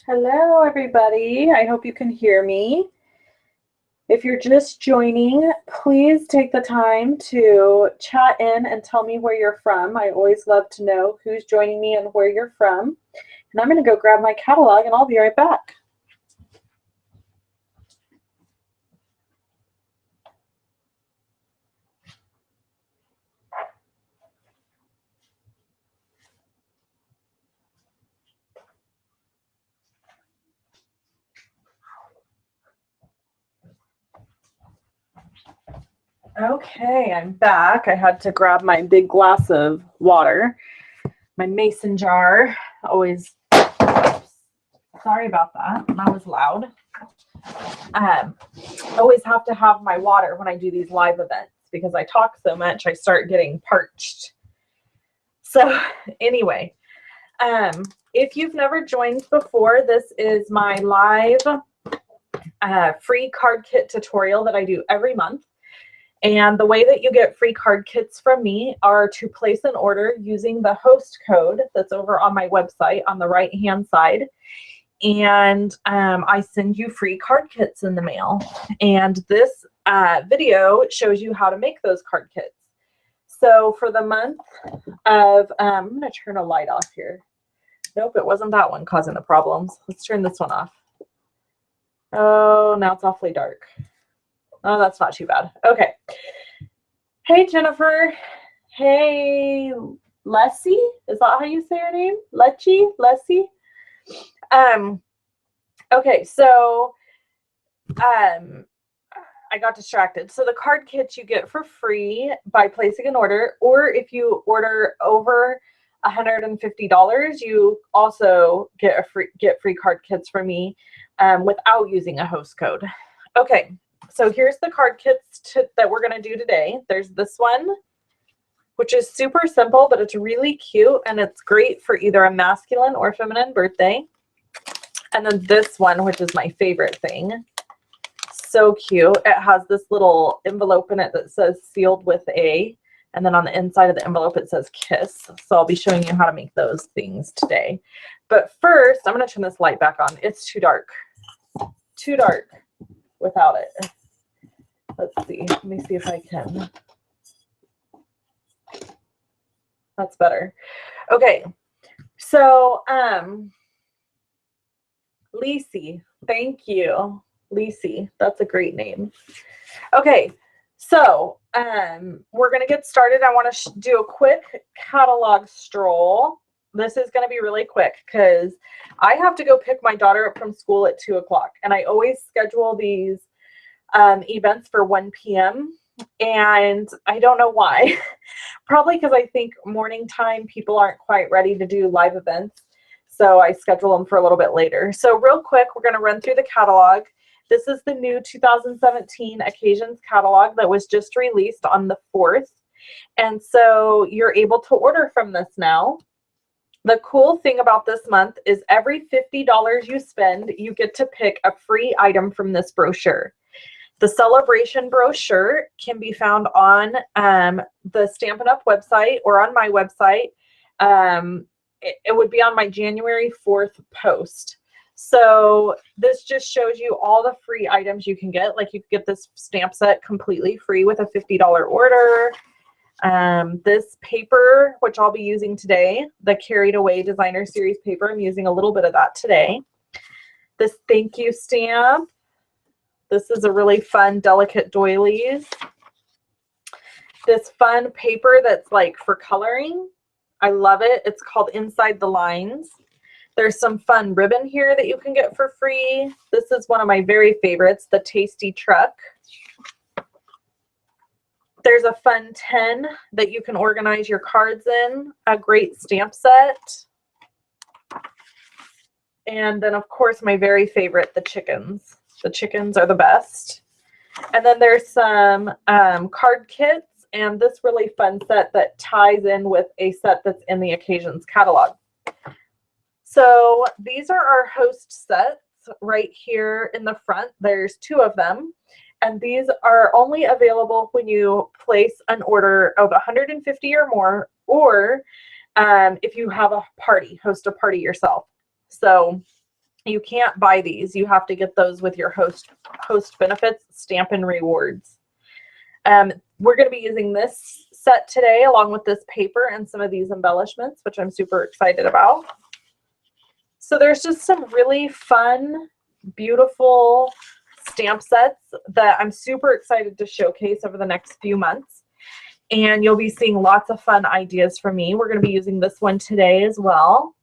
Hello, everybody. I hope you can hear me. If you're just joining, please take the time to chat in and tell me where you're from. I always love to know who's joining me and where you're from. And I'm going to go grab my catalog and I'll be right back. Okay, I'm back. I had to grab my big glass of water. My mason jar. Always, sorry about that. That was loud. Always have to have my water when I do these live events because I talk so much, I start getting parched. So anyway, if you've never joined before, this is my live free card kit tutorial that I do every month. And the way that you get free card kits from me are to place an order using the host code that's over on my website on the right hand side. And I send you free card kits in the mail. And this video shows you how to make those card kits. So for the month of, I'm going to turn a light off here. Nope, it wasn't that one causing the problems. Let's turn this one off. Oh, now it's awfully dark. Oh, that's not too bad. Okay. Hey, Jennifer. Hey, Leslie. Is that how you say her name? Leslie? Okay, so I got distracted. So the card kits you get for free by placing an order, or if you order over $150, you also get free card kits from me without using a host code. Okay, so here's the card kits that we're going to do today. There's this one, which is super simple, but it's really cute, and it's great for either a masculine or feminine birthday. And then this one, which is my favorite thing. So cute. It has this little envelope in it that says sealed with A, and then on the inside of the envelope it says kiss. So I'll be showing you how to make those things today. But first, I'm going to turn this light back on. It's too dark. Too dark without it. Let's see. Let me see if I can. That's better. Okay. So, Lisi, thank you. Lisi, that's a great name. Okay, so we're going to get started. I want to do a quick catalog stroll. This is going to be really quick because I have to go pick my daughter up from school at 2 o'clock, and I always schedule these events for 1 p.m. and I don't know why. Probably because I think morning time people aren't quite ready to do live events, so I schedule them for a little bit later. So real quick, we're going to run through the catalog. This is the new 2017 Occasions catalog that was just released on the 4th. And so you're able to order from this now. The cool thing about this month is every $50 you spend, you get to pick a free item from this brochure. The celebration brochure can be found on the Stampin' Up! Website or on my website. It would be on my January 4th post. So this just shows you all the free items you can get. Like you can get this stamp set completely free with a $50 order. This paper, which I'll be using today, the Carried Away Designer Series paper, I'm using a little bit of that today. This thank you stamp. This is a really fun delicate doilies. This fun paper that's like for coloring. I love it. It's called Inside the Lines. There's some fun ribbon here that you can get for free. This is one of my very favorites, the Tasty Truck. There's a fun 10 that you can organize your cards in, a great stamp set. And then, of course, my very favorite, the chickens. The chickens are the best. And then there's some card kits and this really fun set that ties in with a set that's in the Occasions catalog. So these are our host sets right here in the front. There's 2 of them. And these are only available when you place an order of 150 or more, or if you have a party, host a party yourself. So You can't buy these. You have to get those with your host benefits, Stampin' Rewards. We're going to be using this set today along with this paper and some of these embellishments, which I'm super excited about. So there's just some really fun, beautiful stamp sets that I'm super excited to showcase over the next few months. And you'll be seeing lots of fun ideas from me. We're going to be using this one today as well.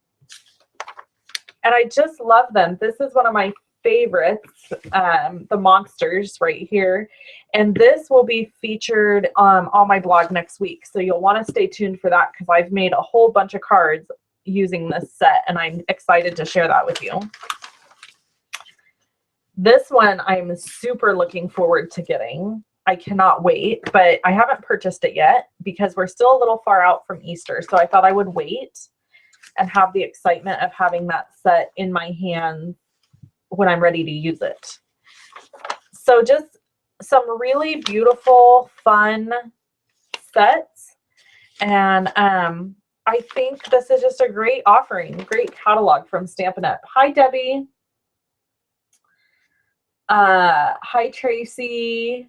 And I just love them. This is one of my favorites, the monsters right here. And this will be featured on my blog next week. So you'll want to stay tuned for that because I've made a whole bunch of cards using this set and I'm excited to share that with you. This one I'm super looking forward to getting. I cannot wait, but I haven't purchased it yet because we're still a little far out from Easter. So I thought I would wait and have the excitement of having that set in my hand when I'm ready to use it. So just some really beautiful, fun sets. And I think this is just a great offering, great catalog from Stampin' Up. Hi, Debbie. Hi, Tracy.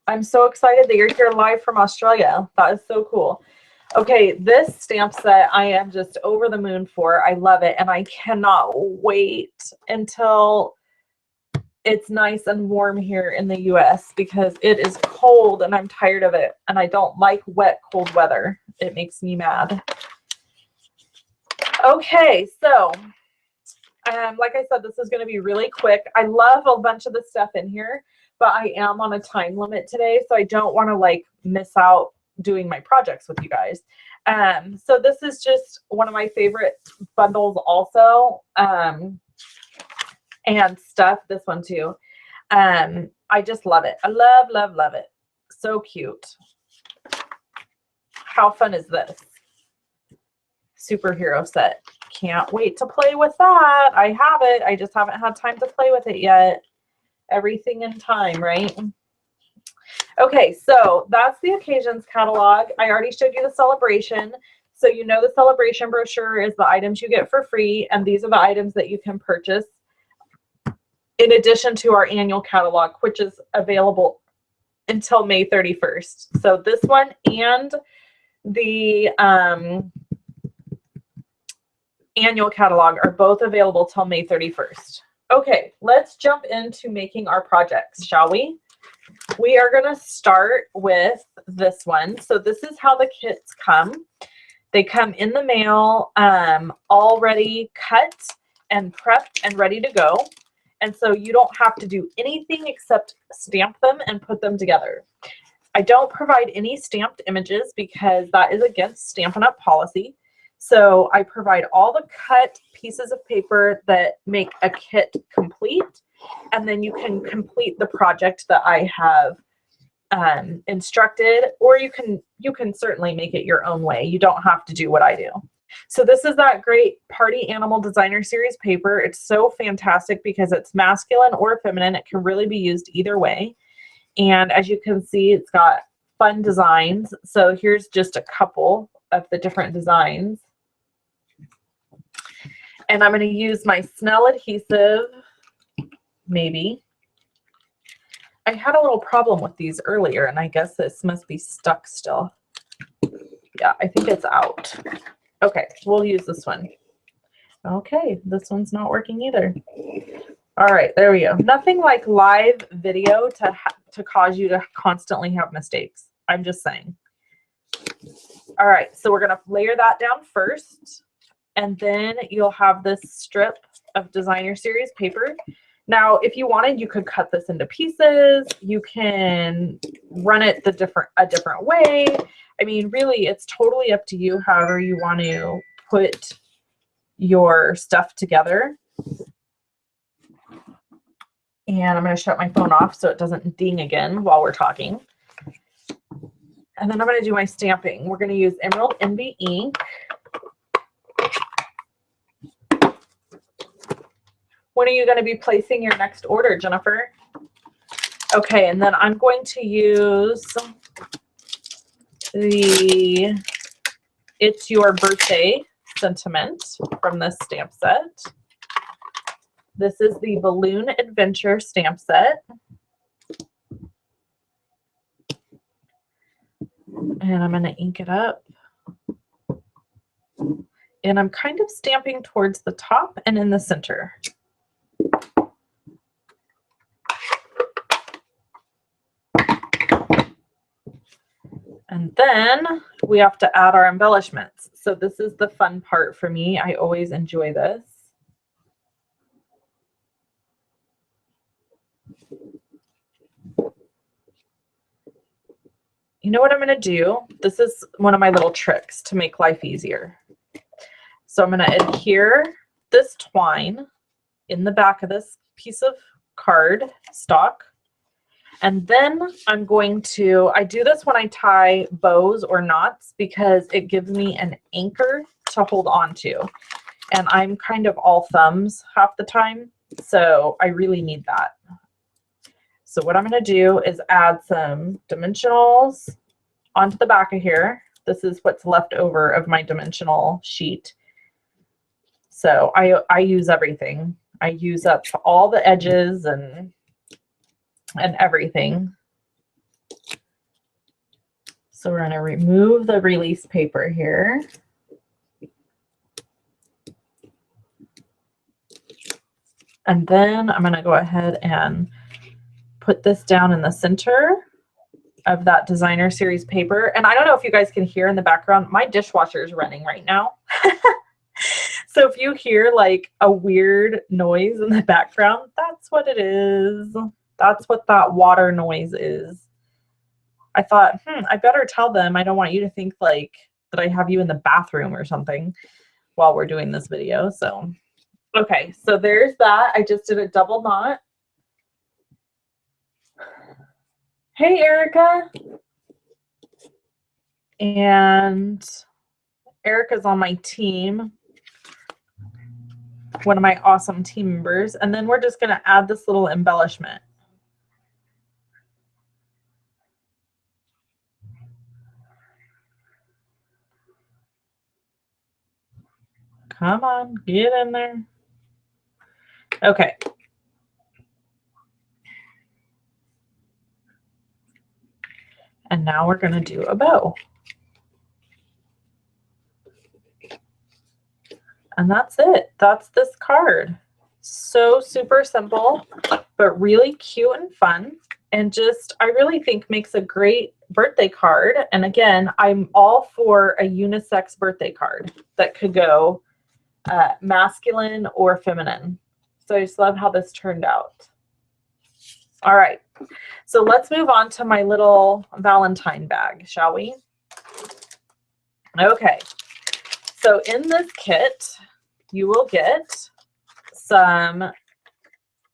I'm so excited that you're here live from Australia. That is so cool. Okay, this stamp set I am just over the moon for. I love it, and I cannot wait until it's nice and warm here in the US because it is cold and I'm tired of it, and I don't like wet, cold weather. It makes me mad. Okay, so like I said, this is going to be really quick. I love a bunch of the stuff in here, but I am on a time limit today, so I don't want to like miss out doing my projects with you guys. So this is just one of my favorite bundles also, and stuff, this one too. I just love it. I love, love, love it. So cute. How fun is this? Superhero set. Can't wait to play with that. I have it. I just haven't had time to play with it yet. Everything in time, right? Okay, so that's the occasions catalog. I already showed you the celebration. So you know the celebration brochure is the items you get for free, and these are the items that you can purchase in addition to our annual catalog, which is available until May 31st. So this one and the annual catalog are both available till May 31st. Okay, let's jump into making our projects, shall we? We are going to start with this one. So this is how the kits come. They come in the mail, already cut and prepped and ready to go. And so you don't have to do anything except stamp them and put them together. I don't provide any stamped images because that is against Stampin' Up! Policy. So I provide all the cut pieces of paper that make a kit complete, and then you can complete the project that I have instructed, or you can certainly make it your own way. You don't have to do what I do. So this is that great Party Animal Designer Series paper. It's so fantastic because it's masculine or feminine. It can really be used either way. And as you can see, it's got fun designs. So here's just a couple of the different designs. And I'm going to use my Snell adhesive, maybe. I had a little problem with these earlier, and I guess this must be stuck still. Yeah, I think it's out. Okay, we'll use this one. Okay, this one's not working either. All right, there we go. Nothing like live video to cause you to constantly have mistakes. I'm just saying. All right, so we're going to layer that down first. And then you'll have this strip of Designer Series paper. Now, if you wanted, you could cut this into pieces. You can run it a different way. I mean, really, it's totally up to you however you want to put your stuff together. And I'm going to shut my phone off so it doesn't ding again while we're talking. And then I'm going to do my stamping. We're going to use Emerald Envy ink. When are you going to be placing your next order, Jennifer? Okay, and then I'm going to use the It's Your Birthday sentiment from this stamp set. This is the Balloon Adventure stamp set. And I'm going to ink it up. And I'm kind of stamping towards the top and in the center. And then we have to add our embellishments. So this is the fun part for me. I always enjoy this. You know what I'm going to do? This is one of my little tricks to make life easier. So I'm going to adhere this twine in the back of this piece of card stock. And then I'm going to, I do this when I tie bows or knots because it gives me an anchor to hold on to. And I'm kind of all thumbs half the time, so I really need that. So what I'm going to do is add some dimensionals onto the back of here. This is what's left over of my dimensional sheet. So I use everything. I use up all the edges and everything. So we're going to remove the release paper here. And then I'm going to go ahead and put this down in the center of that designer series paper. And I don't know if you guys can hear in the background, my dishwasher is running right now. So if you hear like a weird noise in the background, that's what it is. That's what that water noise is. I thought, I better tell them. I don't want you to think like that I have you in the bathroom or something while we're doing this video. So, okay, so there's that. I just did a double knot. Hey, Erica. And Erica's on my team, one of my awesome team members. And then we're just going to add this little embellishment. Come on, get in there. Okay. And now we're going to do a bow. And that's it. That's this card. So super simple, but really cute and fun. And just, I really think makes a great birthday card. And again, I'm all for a unisex birthday card that could go masculine or feminine. So I just love how this turned out. All right. So let's move on to my little Valentine bag, shall we? Okay. So in this kit, you will get some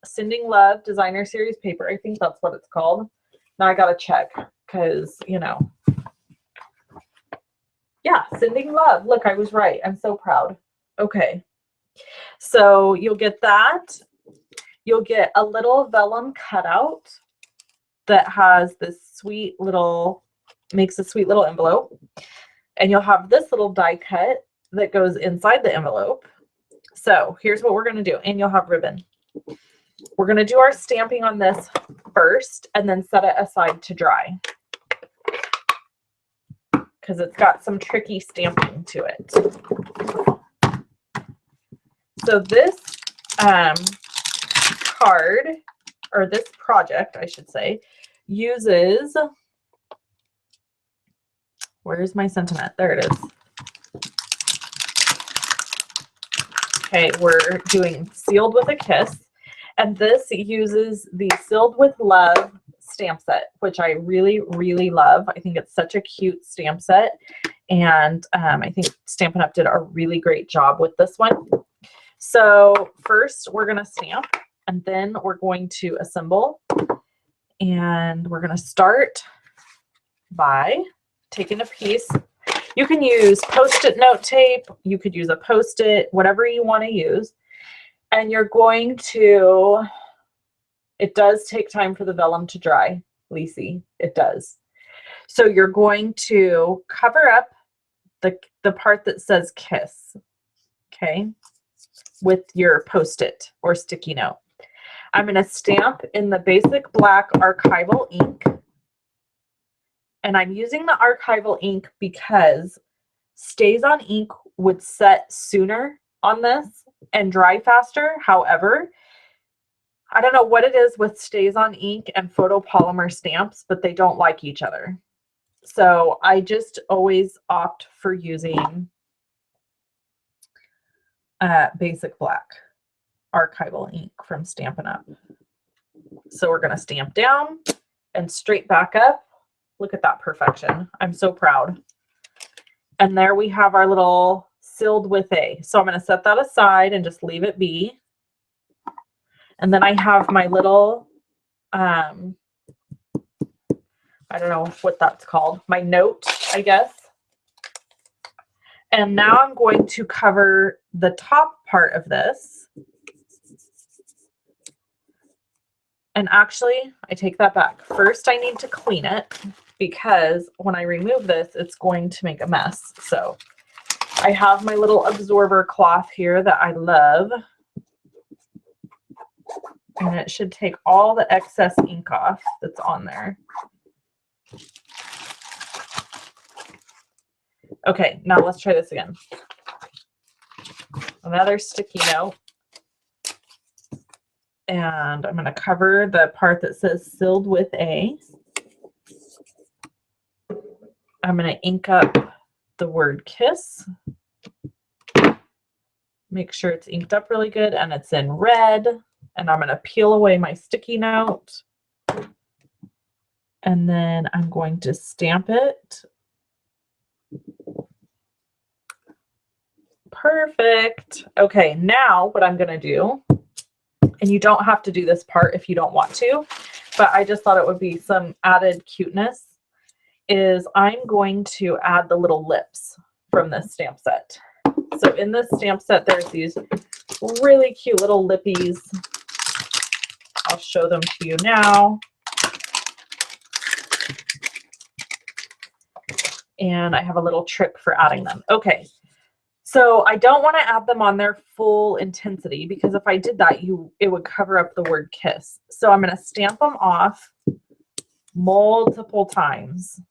Sending Love Designer Series paper. I think that's what it's called. Now I got to check because, you know. Yeah, Sending Love. Look, I was right. I'm so proud. Okay. So you'll get that. You'll get a little vellum cutout that has this sweet little, makes a sweet little envelope. And you'll have this little die cut that goes inside the envelope. So here's what we're going to do. And you'll have ribbon. We're going to do our stamping on this first and then set it aside to dry, because it's got some tricky stamping to it. So this card, or this project, I should say, uses, where's my sentiment? There it is. Okay, we're doing Sealed with a Kiss, and this uses the Sealed with Love stamp set, which I really, really love. I think it's such a cute stamp set, and I think Stampin' Up! Did a really great job with this one. So first we're going to stamp, and then we're going to assemble, and we're going to start by taking a piece. You can use Post-it note tape, you could use a Post-it, whatever you want to use. And you're going to, it does take time for the vellum to dry, Lacey, it does. So you're going to cover up the part that says Kiss. okay, with your Post-it or sticky note. I'm going to stamp in the basic black archival ink. And I'm using the archival ink because StazOn ink would set sooner on this and dry faster. However, I don't know what it is with StazOn ink and photopolymer stamps, but they don't like each other. So I just always opt for using basic black archival ink from Stampin' Up. So we're going to stamp down and straight back up. Look at that perfection. I'm so proud. And there we have our little sealed with A. So I'm going to set that aside and just leave it be. And then I have my little, I don't know what that's called, my note, I guess. And now I'm going to cover the top part of this. And actually, I take that back. First, I need to clean it because when I remove this, it's going to make a mess. So I have my little absorber cloth here that I love. And it should take all the excess ink off that's on there. Okay, now let's try this again. Another sticky note. And I'm going to cover the part that says sealed with A. I'm going to ink up the word kiss. Make sure it's inked up really good and it's in red. And I'm going to peel away my sticky note. And then I'm going to stamp it. Perfect. Okay, now what I'm going to do, and you don't have to do this part if you don't want to, but I just thought it would be some added cuteness, is I'm going to add the little lips from this stamp set. So in this stamp set, there's these really cute little lippies. I'll show them to you now. And I have a little trick for adding them. Okay. So I don't want to add them on their full intensity because if I did that, it would cover up the word kiss. So I'm going to stamp them off multiple times.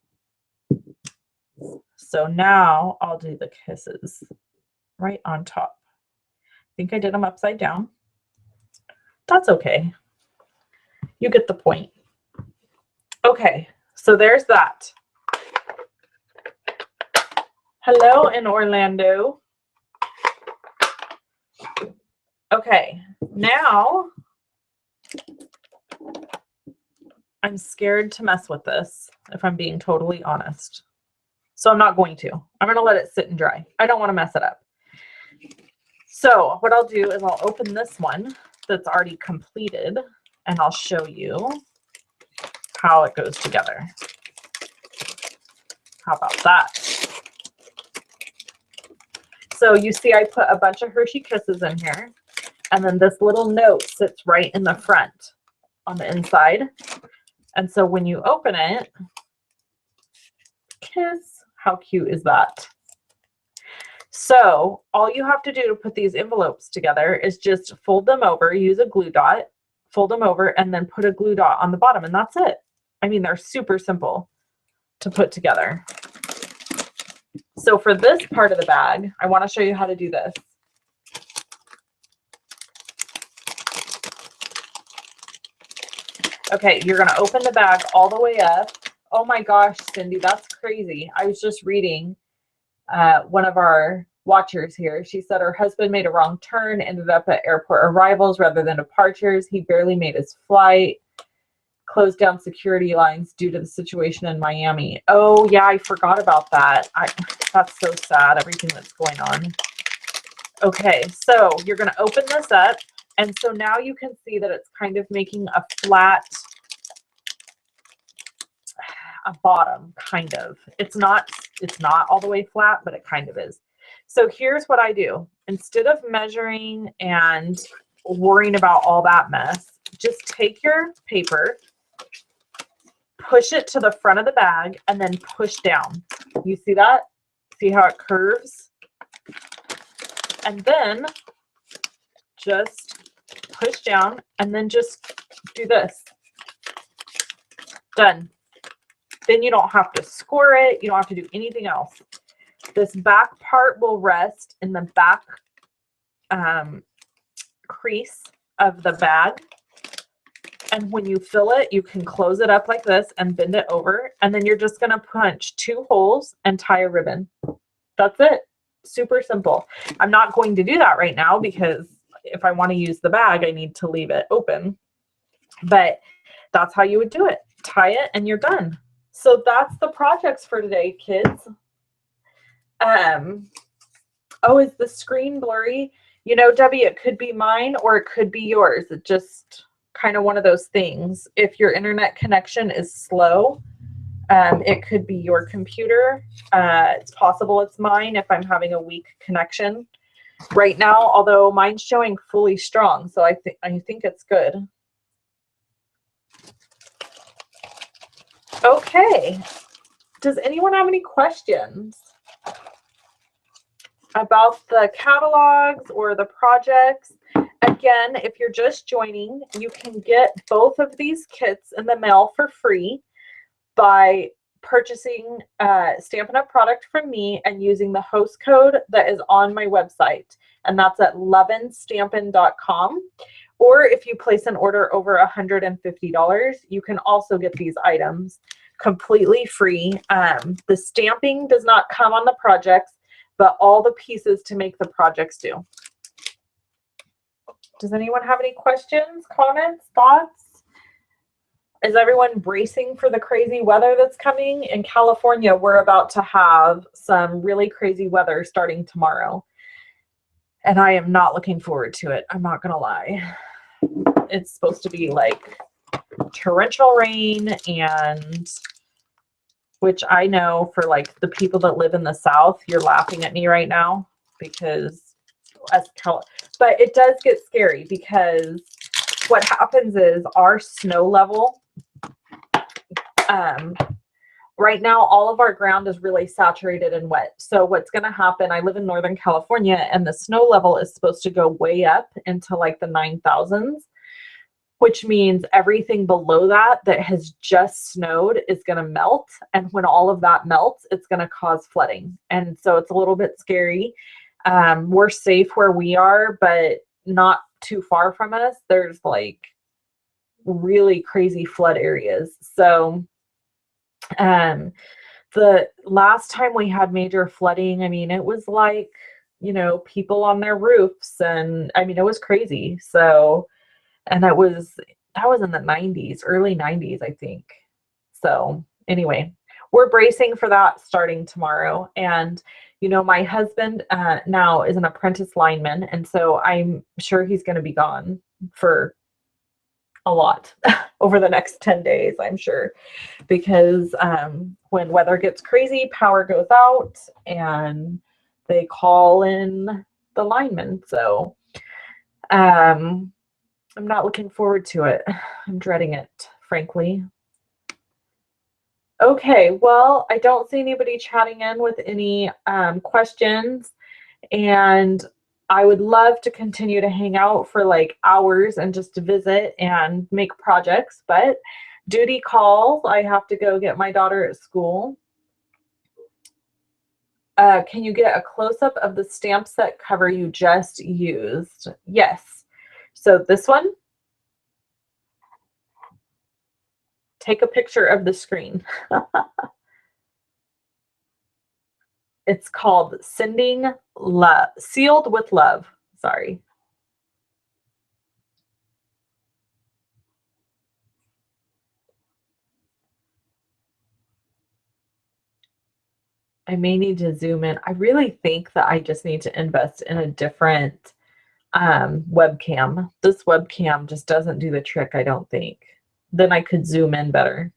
So now I'll do the kisses right on top. I think I did them upside down. That's okay. You get the point. Okay, so there's that. Hello in Orlando. Okay, now I'm scared to mess with this, if I'm being totally honest. So I'm not going to. I'm going to let it sit and dry. I don't want to mess it up. So what I'll do is I'll open this one that's already completed and I'll show you how it goes together. How about that? So you see I put a bunch of Hershey Kisses in here. And then this little note sits right in the front on the inside. And so when you open it, kiss, how cute is that? So all you have to do to put these envelopes together is just fold them over, use a glue dot, fold them over, and then put a glue dot on the bottom. And that's it. I mean, they're super simple to put together. So for this part of the bag, I want to show you how to do this. Okay, you're going to open the bag all the way up. Oh my gosh, Cindy, that's crazy. I was just reading one of our watchers here. She said her husband made a wrong turn, ended up at airport arrivals rather than departures. He barely made his flight, closed down security lines due to the situation in Miami. Oh yeah, I forgot about that. That's so sad, everything that's going on. Okay, so you're going to open this up. And so now you can see that it's kind of making a flat, a bottom, kind of. It's not all the way flat, but it kind of is. So here's what I do. Instead of measuring and worrying about all that mess, just take your paper, push it to the front of the bag, and then push down. You see that? See how it curves? and then just push down and then just do this. Done. Then you don't have to score it. You don't have to do anything else. This back part will rest in the back crease of the bag. And when you fill it, you can close it up like this and bend it over. And then you're just going to punch 2 holes and tie a ribbon. That's it. Super simple. I'm not going to do that right now because if I want to use the bag, I need to leave it open. But that's how you would do it. Tie it and you're done. So that's the projects for today, kids. Oh, is the screen blurry? You know, Debbie, it could be mine or it could be yours. It just kind of one of those things. If your internet connection is slow, it could be your computer. It's possible it's mine if I'm having a weak connection right now, although mine's showing fully strong, so I think it's good. Okay. Does anyone have any questions about the catalogs or the projects? Again, if you're just joining, you can get both of these kits in the mail for free by purchasing Stampin' Up! Product from me and using the host code that is on my website, and that's at lovinstampin.com. Or if you place an order over $150, you can also get these items completely free. The stamping does not come on the projects, but all the pieces to make the projects do. Does anyone have any questions, comments, thoughts? Is everyone bracing for the crazy weather that's coming? In California, we're about to have some really crazy weather starting tomorrow. And I am not looking forward to it. I'm not going to lie. It's supposed to be like torrential rain, and which I know for like the people that live in the South, you're laughing at me right now because but it does get scary because what happens is our snow level, right now, all of our ground is really saturated and wet. So what's going to happen, I live in Northern California, and the snow level is supposed to go way up into like the 9,000s, which means everything below that that has just snowed is going to melt. And when all of that melts, it's going to cause flooding. And so it's a little bit scary. We're safe where we are, but not too far from us, there's like really crazy flood areas. So the last time we had major flooding, I mean, it was like, you know, people on their roofs, and I mean, it was crazy. So, and that was in the 90s, early 90s, I think. So anyway, we're bracing for that starting tomorrow. And, you know, my husband now is an apprentice lineman, and so I'm sure he's going to be gone for a lot over the next 10 days, I'm sure, because when weather gets crazy, power goes out and they call in the linemen. So I'm not looking forward to it. I'm dreading it, frankly. Okay, well, I don't see anybody chatting in with any questions, and I would love to continue to hang out for like hours and just to visit and make projects, but duty calls. I have to go get my daughter at school. Can you get a close-up of the stamp set cover you just used? Yes. So this one, take a picture of the screen. It's called Sending Love, Sealed with Love. Sorry. I may need to zoom in. I really think that I just need to invest in a different webcam. This webcam just doesn't do the trick, I don't think. Then I could zoom in better.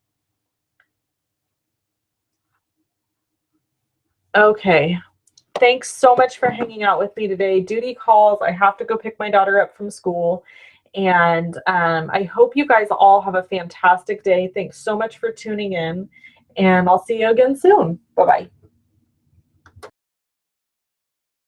Okay. Thanks so much for hanging out with me today. Duty calls. I have to go pick my daughter up from school. And I hope you guys all have a fantastic day. Thanks so much for tuning in. And I'll see you again soon. Bye-bye.